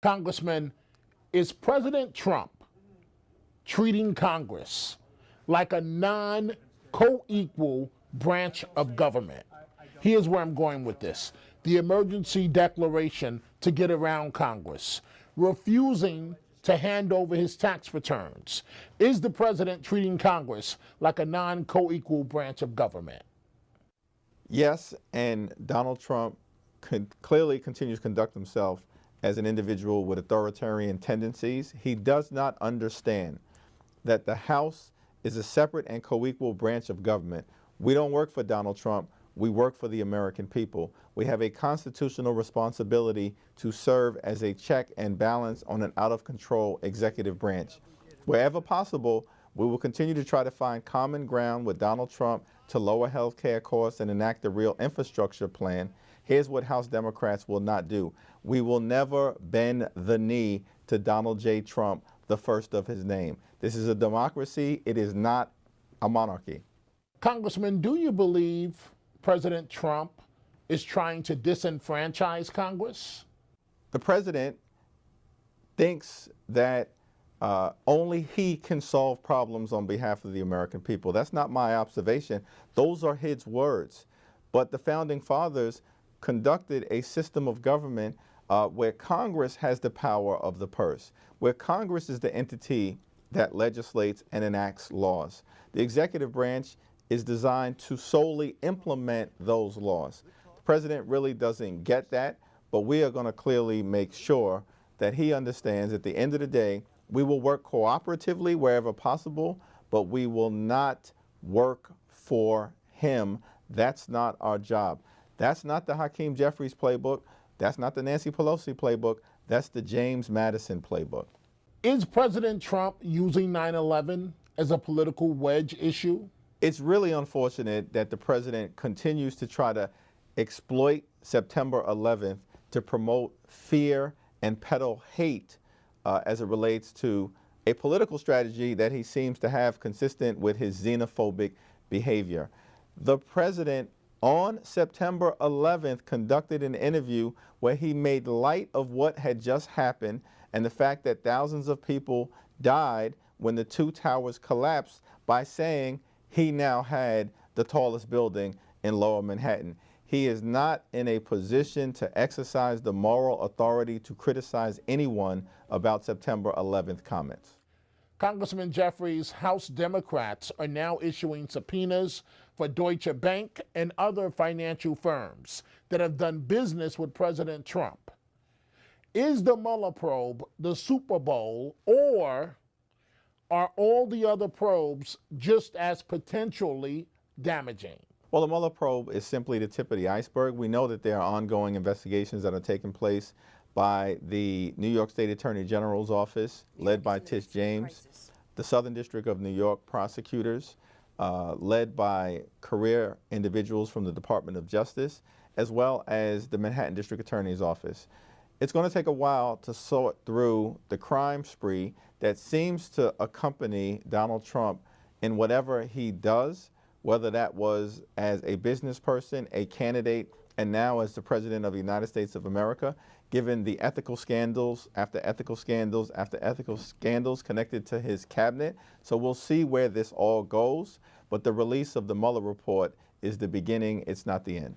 Congressman, is President Trump treating Congress like a non-co-equal branch of government? Here's where I'm going with this. The emergency declaration to get around Congress, refusing to hand over his tax returns. Is the president treating Congress like a non-co-equal branch of government? Yes, and Donald Trump clearly continues to conduct himself as an individual with authoritarian tendencies. He does not understand that the House is a separate and co-equal branch of government. We don't work for Donald Trump. We work for the American people. We have a constitutional responsibility to serve as a check and balance on an out-of-control executive branch. Wherever possible, we will continue to try to find common ground with Donald Trump to lower health care costs and enact a real infrastructure plan. Here's what House Democrats will not do. We will never bend the knee to Donald J. Trump, the first of his name. This is a democracy. It is not a monarchy. Congressman, do you believe President Trump is trying to disenfranchise Congress? The president thinks that only he can solve problems on behalf of the American people. That's not my observation. Those are his words. But the founding fathers conducted a system of government where Congress has the power of the purse, where Congress is the entity that legislates and enacts laws. The executive branch is designed to solely implement those laws. The president really doesn't get that, but we are going to clearly make sure that he understands at the end of the day, we will work cooperatively wherever possible, but we will not work for him. That's not our job. That's not the Hakeem Jeffries playbook. That's not the Nancy Pelosi playbook. That's the James Madison playbook. Is President Trump using 9/11 as a political wedge issue? It's really unfortunate that the president continues to try to exploit September 11th to promote fear and peddle hate as it relates to a political strategy that he seems to have consistent with his xenophobic behavior. The president on September 11th conducted an interview where he made light of what had just happened and the fact that thousands of people died when the two towers collapsed by saying he now had the tallest building in Lower Manhattan. He is not in a position to exercise the moral authority to criticize anyone about September 11th comments. Congressman Jeffries, House Democrats are now issuing subpoenas for Deutsche Bank and other financial firms that have done business with President Trump. Is the Mueller probe the Super Bowl, or are all the other probes just as potentially damaging? Well, the Mueller probe is simply the tip of the iceberg. We know that there are ongoing investigations that are taking place by the New York State Attorney General's office, led by Tish James, the Southern District of New York prosecutors, led by career individuals from the Department of Justice, as well as the Manhattan District Attorney's office. It's going to take a while to sort through the crime spree that seems to accompany Donald Trump in whatever he does, whether that was as a business person, a candidate, and now as the President of the United States of America, given the ethical scandals after ethical scandals after ethical scandals connected to his cabinet. So we'll see where this all goes, but the release of the Mueller report is the beginning, it's not the end.